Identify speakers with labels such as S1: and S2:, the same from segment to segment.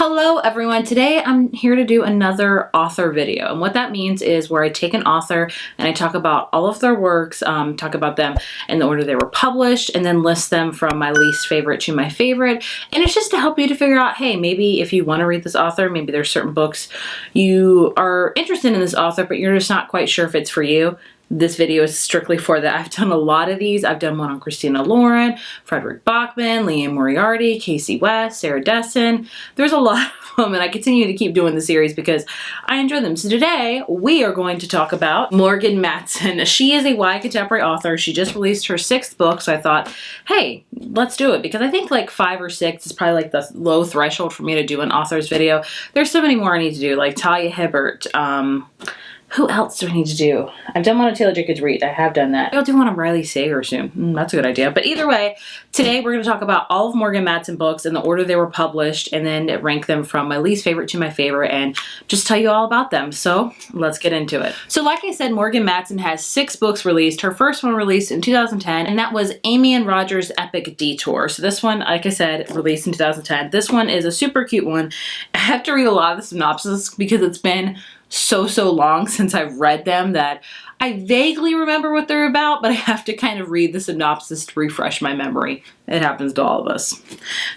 S1: Hello everyone, today I'm here to do another author video, and what that means is where I take an author and I talk about all of their works, talk about them in the order they were published, and then list them from my least favorite to my favorite. And it's just to help you to figure out, hey, maybe if you want to read this author, maybe there's certain books you are interested in this author but you're just not quite sure if it's for you. This video is strictly for that. I've done a lot of these. I've done one on Christina Lauren, Frederick Bachman, Liam Moriarty, Casey West, Sarah Dessen. There's a lot of them, and I continue to keep doing the series because I enjoy them. So today we are going to talk about Morgan Matson. She is a YA contemporary author. She just released her 6th book, so I thought, hey, let's do it, because I think like 5 or 6 is probably like the low threshold for me to do an author's video. There's so many more I need to do, like Talia Hibbert, who else do I need to do? I've done one on Taylor Jenkins Reid. I have done that. I'll do one on Riley Sager soon. That's a good idea. But either way, today we're going to talk about all of Morgan Matson books in the order they were published, and then rank them from my least favorite to my favorite, and just tell you all about them. So let's get into it. So like I said, Morgan Matson has 6 books released. Her first one released in 2010, and that was Amy and Roger's Epic Detour. So this one, like I said, released in 2010. This one is a super cute one. I have to read a lot of the synopsis because it's been so long since I've read them that I vaguely remember what they're about, but I have to kind of read the synopsis to refresh my memory. It happens to all of us.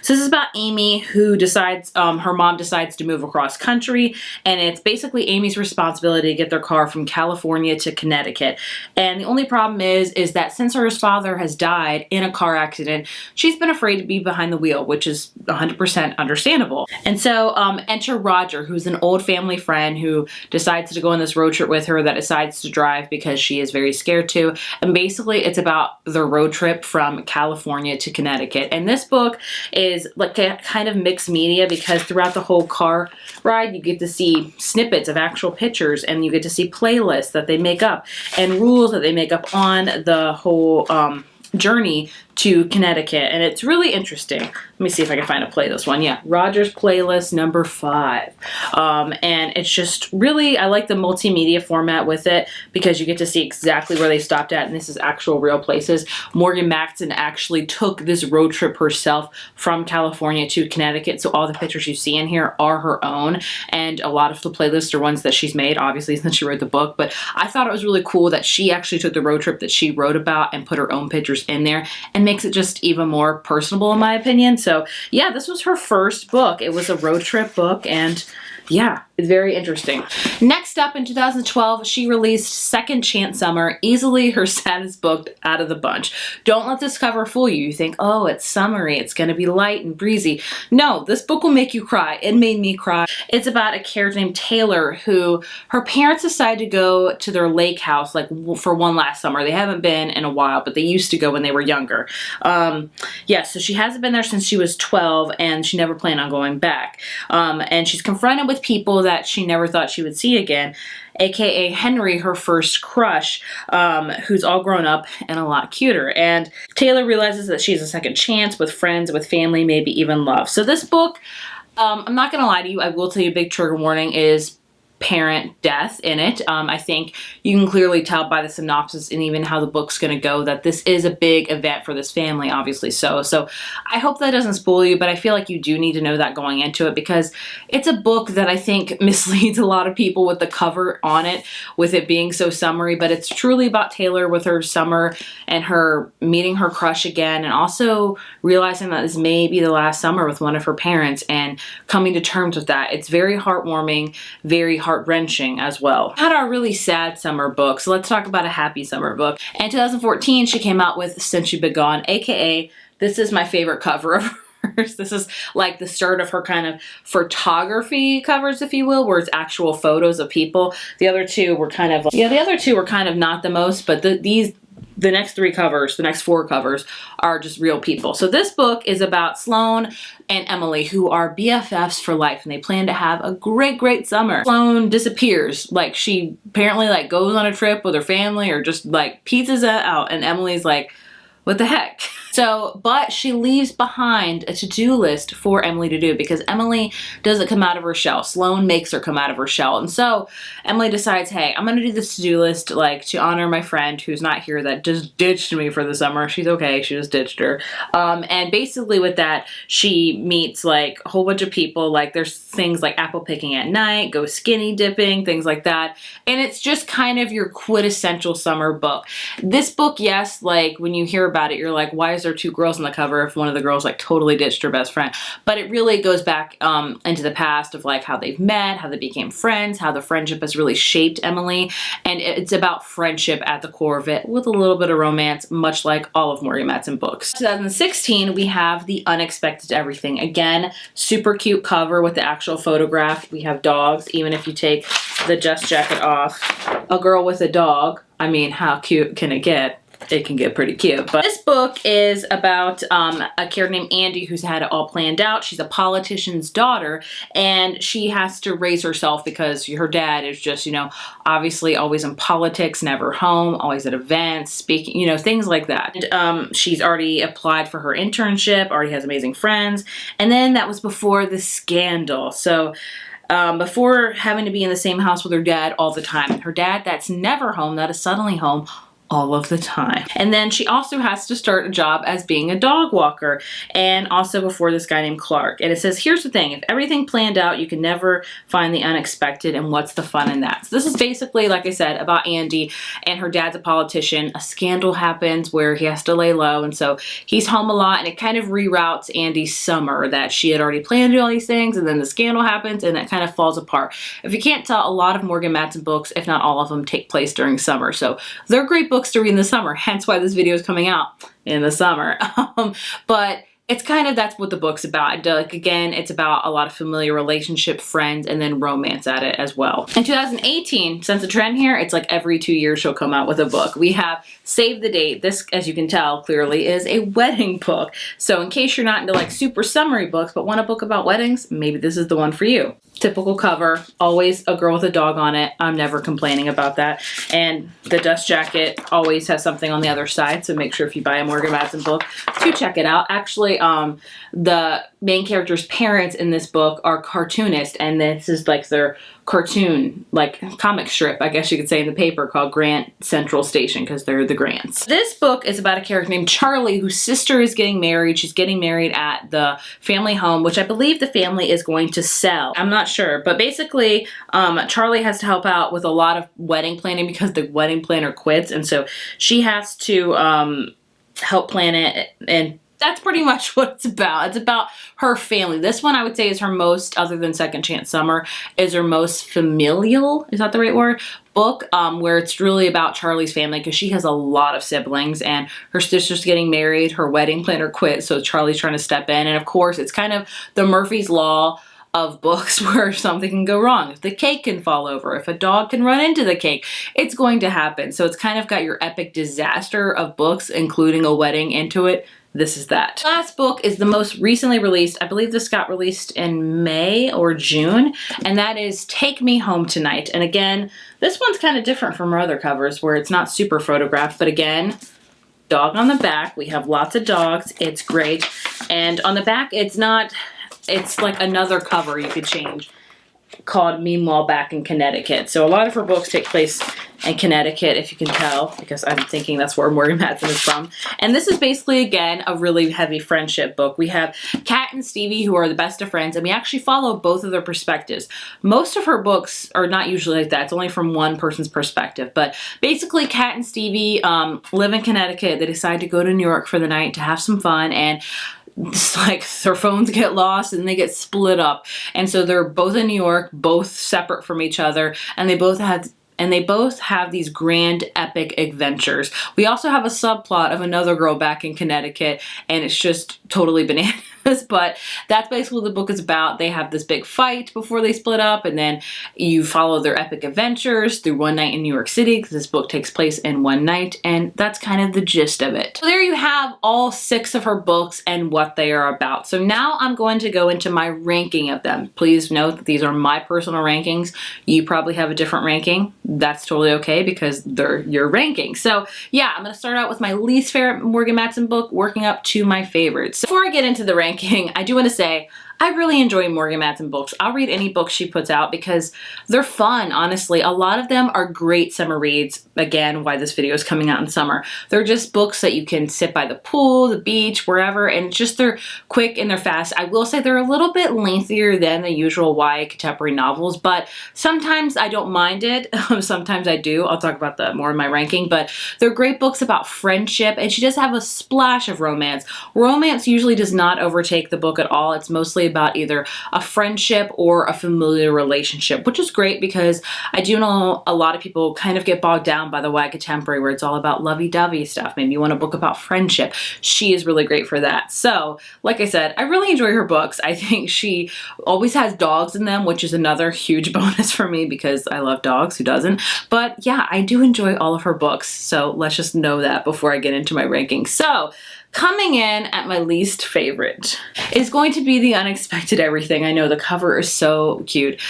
S1: So this is about Amy, who decides, her mom decides to move across country, and it's basically Amy's responsibility to get their car from California to Connecticut. And the only problem is that since her father has died in a car accident, she's been afraid to be behind the wheel, which is 100% understandable. And so enter Roger, who's an old family friend who decides to go on this road trip with her, that decides to drive because she is very scared to. And basically it's about the road trip from California to Connecticut. And this book is like a kind of mixed media, because throughout the whole car ride you get to see snippets of actual pictures, and you get to see playlists that they make up and rules that they make up on the whole journey to Connecticut, and it's really interesting. Let me see if I can find a playlist one. Yeah, Roger's Playlist number 5. And it's just really, I like the multimedia format with it because you get to see exactly where they stopped at, and this is actual real places. Morgan Matson actually took this road trip herself from California to Connecticut, so all the pictures you see in here are her own, and a lot of the playlists are ones that she's made, obviously, since she wrote the book. But I thought it was really cool that she actually took the road trip that she wrote about and put her own pictures in there, and makes it just even more personable in my opinion. So yeah, this was her first book. It was a road trip book, and yeah, it's very interesting. Next up, in 2012, she released Second Chance Summer, easily her saddest book out of the bunch. Don't let this cover fool you. You think, oh, it's summery, it's gonna be light and breezy. No, this book will make you cry. It made me cry. It's about a character named Taylor who, her parents decide to go to their lake house like for one last summer. They haven't been in a while, but they used to go when they were younger. Yeah, so she hasn't been there since she was 12, and she never planned on going back. And she's confronted with people that she never thought she would see again, aka Henry, her first crush, who's all grown up and a lot cuter. And Taylor realizes that she has a second chance with friends, with family, maybe even love. So this book, I'm not gonna lie to you, I will tell you a big trigger warning is parent death in it. I think you can clearly tell by the synopsis and even how the book's gonna go that this is a big event for this family, obviously so. So I hope that doesn't spoil you, but I feel like you do need to know that going into it, because it's a book that I think misleads a lot of people with the cover on it, with it being so summery, but it's truly about Taylor with her summer and her meeting her crush again, and also realizing that this may be the last summer with one of her parents and coming to terms with that. It's very heartwarming, very heart-wrenching as well. Had our really sad summer book, so let's talk about a happy summer book. In 2014, she came out with Since You've Been Gone, aka this is my favorite cover of hers. This is like the start of her kind of photography covers, if you will, where it's actual photos of people. The other two were kind of, yeah, the other two were kind of not the most, but the next 3 covers, the next 4 covers are just real people. So this book is about Sloane and Emily, who are BFFs for life, and they plan to have a great summer. Sloane disappears. Like, she apparently like goes on a trip with her family or just like pizzas out, and Emily's like, what the heck? So, but she leaves behind a to-do list for Emily to do because Emily doesn't come out of her shell. Sloane makes her come out of her shell. And so Emily decides, hey, I'm going to do this to-do list like to honor my friend who's not here that just ditched me for the summer. She's okay. She just ditched her. And basically with that, she meets like a whole bunch of people. Like there's things like apple picking at night, go skinny dipping, things like that. And it's just kind of your quintessential summer book. This book, yes, like when you hear about it, you're like, why is there two girls on the cover if one of the girls like totally ditched her best friend? But it really goes back into the past of like how they've met, how they became friends, how the friendship has really shaped Emily. And it's about friendship at the core of it with a little bit of romance, much like all of Morgan Matson books. 2016, we have The Unexpected Everything. Again, super cute cover with the actual photograph. We have dogs, even if you take the dust jacket off. A girl with a dog. I mean, how cute can it get? It can get pretty cute. But this book is about a character named Andy who's had it all planned out. She's a politician's daughter and she has to raise herself because her dad is just, you know, obviously always in politics, never home, always at events, speaking, you know, things like that. And, she's already applied for her internship, already has amazing friends. And then that was before the scandal. So before having to be in the same house with her dad all the time. Her dad that's never home, that is suddenly home all of the time. And then she also has to start a job as being a dog walker and also before this guy named Clark. And it says, here's the thing, if everything planned out, you can never find the unexpected and what's the fun in that? So this is basically, like I said, about Andy and her dad's a politician. A scandal happens where he has to lay low and so he's home a lot and it kind of reroutes Andy's summer that she had already planned to do all these things and then the scandal happens and it kind of falls apart. If you can't tell, a lot of Morgan Matson books, if not all of them, take place during summer. So they're great books to read in the summer, hence why this video is coming out in the summer. But it's kind of, that's what the book's about. Like again, it's about a lot of familiar relationship, friends, and then romance at it as well. In 2018, since the trend here, it's like every 2 years she'll come out with a book. We have Save the Date. This, as you can tell, clearly is a wedding book. So in case you're not into like super summary books, but want a book about weddings, maybe this is the one for you. Typical cover, always a girl with a dog on it. I'm never complaining about that. And the dust jacket always has something on the other side, so make sure if you buy a Morgan Matson book to check it out. Actually, the main character's parents in this book are cartoonists, and this is like their cartoon, like comic strip, I guess you could say, in the paper called Grant Central Station, because they're the Grants. This book is about a character named Charlie whose sister is getting married. She's getting married at the family home, which I believe the family is going to sell. I'm not sure, but basically Charlie has to help out with a lot of wedding planning because the wedding planner quits, and so she has to help plan it, and that's pretty much what it's about. It's about her family. This one I would say is her most, other than Second Chance Summer, is her most familial, is that the right word, book, where it's really about Charlie's family because she has a lot of siblings and her sister's getting married, her wedding planner quit, so Charlie's trying to step in. And of course, it's kind of the Murphy's Law of books where something can go wrong. If the cake can fall over, if a dog can run into the cake, it's going to happen. So it's kind of got your epic disaster of books, including a wedding into it. This is that. Last book is the most recently released. I believe this got released in May or June, and that is Take Me Home Tonight. And again, this one's kind of different from our other covers where it's not super photographed, but again, dog on the back. We have lots of dogs. It's great. And on the back, it's like another cover you could change called Meanwhile Back in Connecticut. So a lot of her books take place in Connecticut, if you can tell, because I'm thinking that's where Morgan Matson is from. And this is basically, again, a really heavy friendship book. We have Kat and Stevie, who are the best of friends, and we actually follow both of their perspectives. Most of her books are not usually like that. It's only from one person's perspective. But basically, Kat and Stevie live in Connecticut. They decide to go to New York for the night to have some fun, and it's like their phones get lost and they get split up. And so they're both in New York, both separate from each other, and they both have these grand epic adventures. We also have a subplot of another girl back in Connecticut, and it's just totally bananas. but that's basically what the book is about. They have this big fight before they split up, and then you follow their epic adventures through one night in New York City, because this book takes place in one night, and that's kind of the gist of it. So there you have all 6 of her books and what they are about. So now I'm going to go into my ranking of them. Please note that these are my personal rankings. You probably have a different ranking. That's totally okay, because they're your rankings. So yeah, I'm going to start out with my least favorite Morgan Matson book, working up to my favorites. So before I get into the ranking, I do want to say I really enjoy Morgan Matson books. I'll read any book she puts out because they're fun, honestly. A lot of them are great summer reads. Again, why this video is coming out in summer. They're just books that you can sit by the pool, the beach, wherever, and just they're quick and they're fast. I will say they're a little bit lengthier than the usual YA contemporary novels, but sometimes I don't mind it. Sometimes I do. I'll talk about that more in my ranking, but they're great books about friendship, and she does have a splash of romance. Romance usually does not overtake the book at all. It's mostly about either a friendship or a familiar relationship, which is great because I do know a lot of people kind of get bogged down by the YA contemporary where it's all about lovey-dovey stuff. Maybe you want a book about friendship. She is really great for that. So, like I said, I really enjoy her books. I think she always has dogs in them, which is another huge bonus for me because I love dogs. Who doesn't? But yeah, I do enjoy all of her books. So let's just know that before I get into my ranking. So, coming in at my least favorite is going to be The Unexpected Everything. I know the cover is so cute.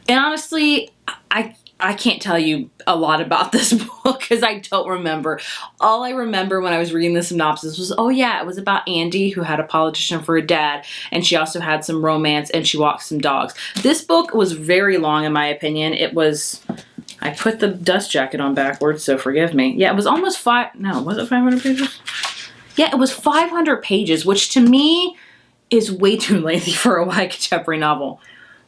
S1: And honestly, I can't tell you a lot about this book because I don't remember. All I remember when I was reading the synopsis was, oh yeah, it was about Andy who had a politician for a dad, and she also had some romance and she walked some dogs. This book was very long in my opinion. It was... I put the dust jacket on backwards, so forgive me. Yeah, it was almost was it 500 pages? Yeah, it was 500 pages, which to me is way too lengthy for a YA contemporary novel.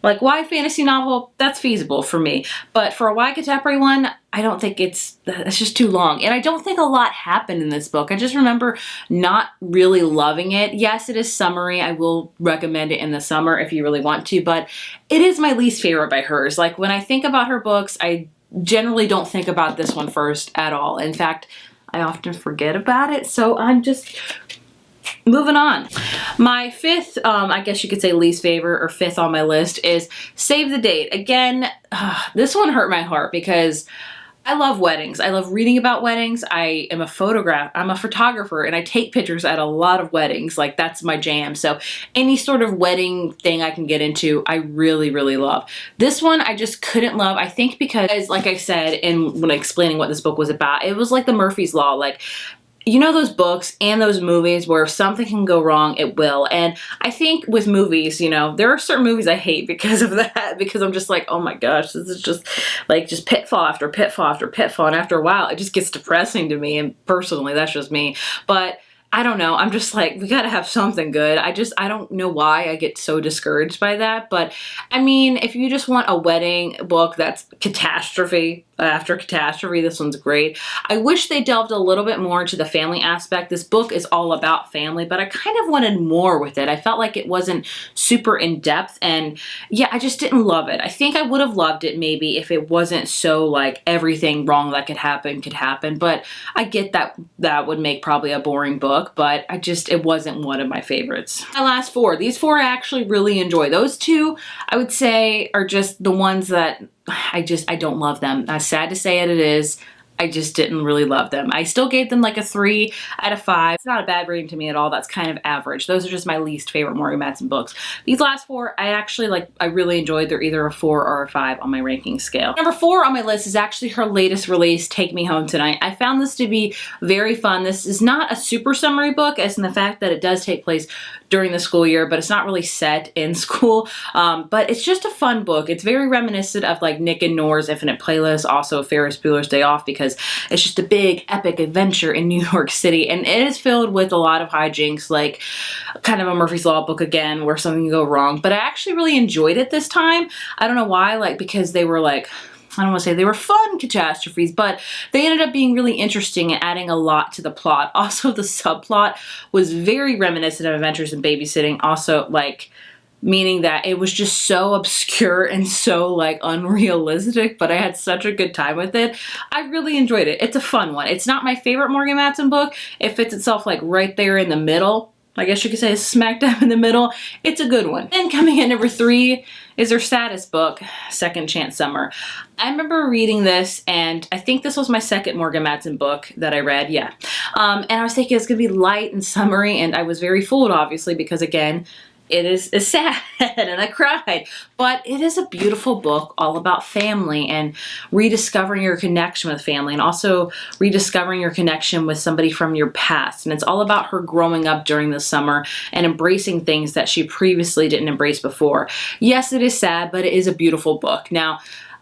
S1: Like, YA fantasy novel, that's feasible for me. But for a YA contemporary one, I don't think it's just too long. And I don't think a lot happened in this book. I just remember not really loving it. Yes, it is summery. I will recommend it in the summer if you really want to. But it is my least favorite by hers. Like, when I think about her books, I generally don't think about this one first at all. In fact, I often forget about it, so I'm just moving on. My 5th, I guess you could say least favorite or 5th on my list is Save the Date. Again, this one hurt my heart because I love weddings. I love reading about weddings. I'm a photographer and I take pictures at a lot of weddings. Like, that's my jam. So any sort of wedding thing I can get into, I really, really love. This one I just couldn't love. I think because, like I said, when explaining what this book was about, it was like the Murphy's Law. Like, you know those books and those movies where if something can go wrong, it will. And I think with movies, you know, there are certain movies I hate because of that, because I'm just like, oh my gosh, this is just like just pitfall after pitfall after pitfall. And after a while, it just gets depressing to me. And personally, that's just me. But I don't know. I'm just like, we gotta have something good. I don't know why I get so discouraged by that. But I mean, if you just want a wedding book that's catastrophe after catastrophe, this one's great. I wish they delved a little bit more into the family aspect. This book is all about family, but I kind of wanted more with it. I felt like it wasn't super in depth, and yeah, I just didn't love it. I think I would have loved it maybe if it wasn't so like everything wrong that could happen, but I get that that would make probably a boring book, but it wasn't one of my favorites. My last 4, these 4 I actually really enjoy. Those 2 I would say are just the ones that I don't love them. As sad to say it is, I just didn't really love them. I still gave them like a 3 out of 5. It's not a bad rating to me at all. That's kind of average. Those are just my least favorite Morgan Matson books. These last 4, I really enjoyed. They're either a 4 or a 5 on my ranking scale. Number 4 on my list is actually her latest release, Take Me Home Tonight. I found this to be very fun. This is not a super summary book, as in the fact that it does take place during the school year, but it's not really set in school. But it's just a fun book. It's very reminiscent of like Nick and Nor's Infinite Playlist, also Ferris Bueller's Day Off, because it's just a big epic adventure in New York City, and it is filled with a lot of hijinks, like kind of a Murphy's Law book again, where something can go wrong. But I actually really enjoyed it this time. I don't know why, like because they were like, I don't want to say they were fun catastrophes, but they ended up being really interesting and adding a lot to the plot. Also, the subplot was very reminiscent of Adventures in Babysitting. Also, like, meaning that it was just so obscure and so like unrealistic, but I had such a good time with it. I really enjoyed it. It's a fun one. It's not my favorite Morgan Matson book. It fits itself like right there in the middle. I guess you could say smack dab in the middle. It's a good one. And coming in number 3 is her saddest book, Second Chance Summer. I remember reading this, and I think this was my second Morgan Matson book that I read, yeah. And I was thinking it's gonna be light and summery, and I was very fooled, obviously, because again, it's sad and I cried, but it is a beautiful book all about family and rediscovering your connection with family and also rediscovering your connection with somebody from your past. And it's all about her growing up during the summer and embracing things that she previously didn't embrace before. Yes, it is sad, but it is a beautiful book. Now,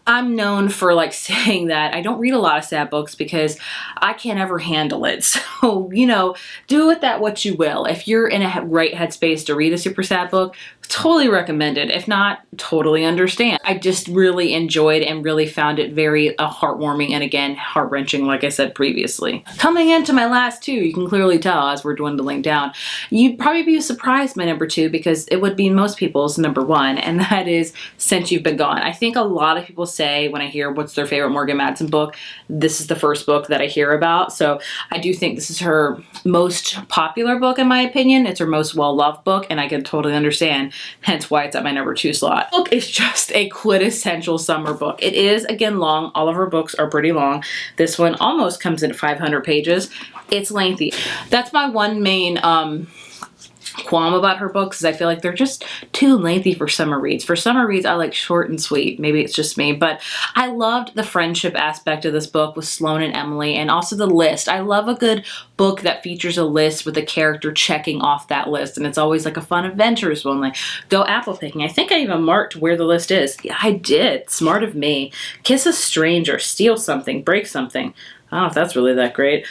S1: I'm known for like saying that I don't read a lot of sad books because I can't ever handle it. So, you know, do with that what you will. If you're in a right headspace to read a super sad book, totally recommend it. If not, totally understand. I just really enjoyed and really found it very heartwarming and again, heart-wrenching, like I said previously. Coming into my last 2, you can clearly tell as we're dwindling down, you'd probably be surprised by number 2 because it would be most people's number 1, and that is Since You've Been Gone. I think a lot of people say when I hear what's their favorite Morgan Matson book, this is the first book that I hear about. So I do think this is her most popular book in my opinion. It's her most well-loved book, and I can totally understand, hence why it's at my number 2 slot. The book is just a quintessential summer book. It is, again, long. All of her books are pretty long. This one almost comes in 500 pages. It's lengthy. That's my one main qualm about her books is I feel like they're just too lengthy for summer reads. For summer reads, I like short and sweet. Maybe it's just me, but I loved the friendship aspect of this book with Sloane and Emily and also the list. I love a good book that features a list with a character checking off that list, and it's always like a fun adventurous one, like go apple picking. I think I even marked where the list is. Yeah, I did. Smart of me. Kiss a stranger, steal something, break something. I don't know if that's really that great.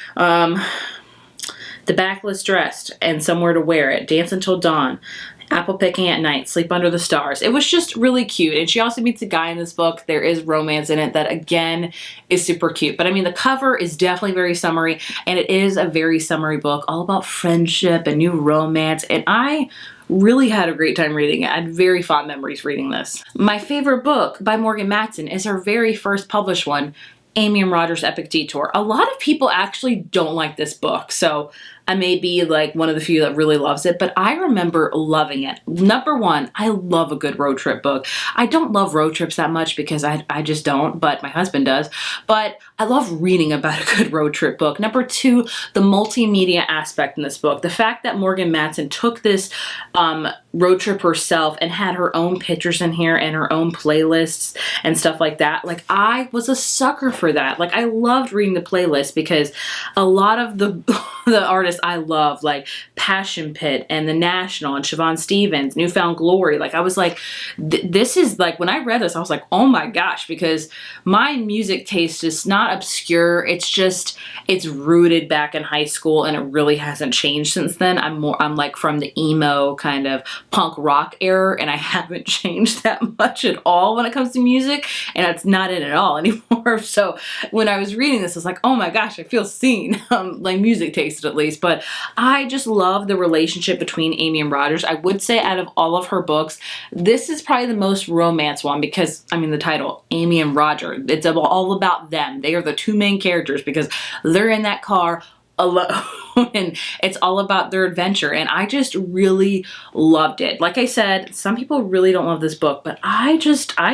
S1: The Backless Dressed and Somewhere to Wear It, Dance Until Dawn, Apple Picking at Night, Sleep Under the Stars. It was just really cute. And she also meets a guy in this book. There is romance in it that, again, is super cute. But I mean, the cover is definitely very summery, and it is a very summery book, all about friendship and new romance. And I really had a great time reading it. I had very fond memories reading this. My favorite book by Morgan Matson is her very first published one, Amy and Roger's Epic Detour. A lot of people actually don't like this book, so I may be like one of the few that really loves it, but I remember loving it. Number 1, I love a good road trip book. I don't love road trips that much because I just don't, but my husband does. But I love reading about a good road trip book. Number 2, the multimedia aspect in this book. The fact that Morgan Matson took this road trip herself and had her own pictures in here and her own playlists and stuff like that. Like, I was a sucker for that. Like, I loved reading the playlist because a lot of the artists I love, like Passion Pit and The National and Siobhan Stevens, Newfound Glory. Like, I was like, this is like, when I read this, I was like, oh my gosh, because my music taste is not obscure. It's just, it's rooted back in high school and it really hasn't changed since then. I'm like from the emo kind of punk rock era, and I haven't changed that much at all when it comes to music, and it's not in at all anymore. So when I was reading this, I was like, oh my gosh, I feel seen, like music taste at least. But I just love the relationship between Amy and Rogers. I would say out of all of her books, this is probably the most romance one because, I mean, the title, Amy and Roger, it's all about them. They are the 2 main characters because they're in that car alone and it's all about their adventure, and I just really loved it. Like I said, some people really don't love this book, but I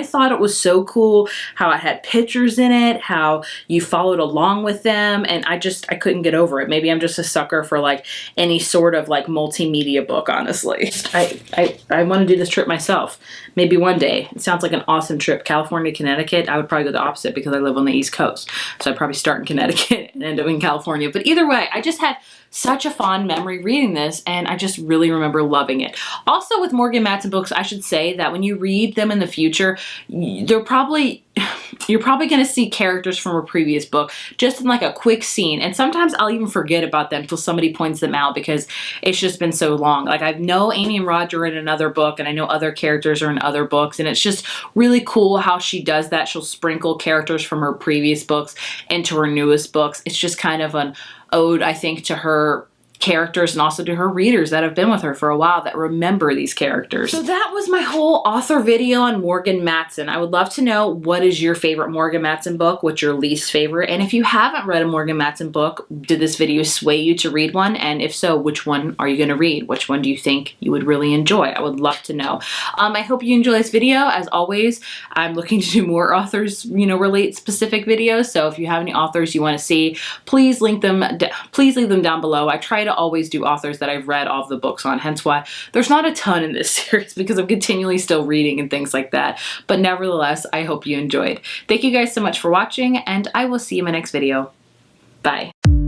S1: thought it was so cool how it had pictures in it, how you followed along with them, and I couldn't get over it. Maybe I'm just a sucker for like any sort of like multimedia book, honestly. I want to do this trip myself. Maybe one day. It sounds like an awesome trip. California, Connecticut. I would probably go the opposite because I live on the East Coast. So I'd probably start in Connecticut and end up in California. But either way, I just had such a fond memory reading this, and I just really remember loving it. Also with Morgan Matson books, I should say that when you read them in the future, you're probably going to see characters from a previous book just in like a quick scene, and sometimes I'll even forget about them till somebody points them out because it's just been so long. Like, I know Amy and Roger in another book, and I know other characters are in other books, and it's just really cool how she does that. She'll sprinkle characters from her previous books into her newest books. It's just kind of an ode, I think, to her characters and also to her readers that have been with her for a while that remember these characters. So that was my whole author video on Morgan Matson. I would love to know, what is your favorite Morgan Matson book? What's your least favorite? And if you haven't read a Morgan Matson book, did this video sway you to read one? And if so, which one are you going to read? Which one do you think you would really enjoy? I would love to know. I hope you enjoy this video. As always, I'm looking to do more authors, relate specific videos. So if you have any authors you want to see, please leave them down below. I try to always do authors that I've read all of the books on, hence why there's not a ton in this series, because I'm continually still reading and things like that. But nevertheless, I hope you enjoyed. Thank you guys so much for watching, and I will see you in my next video. Bye.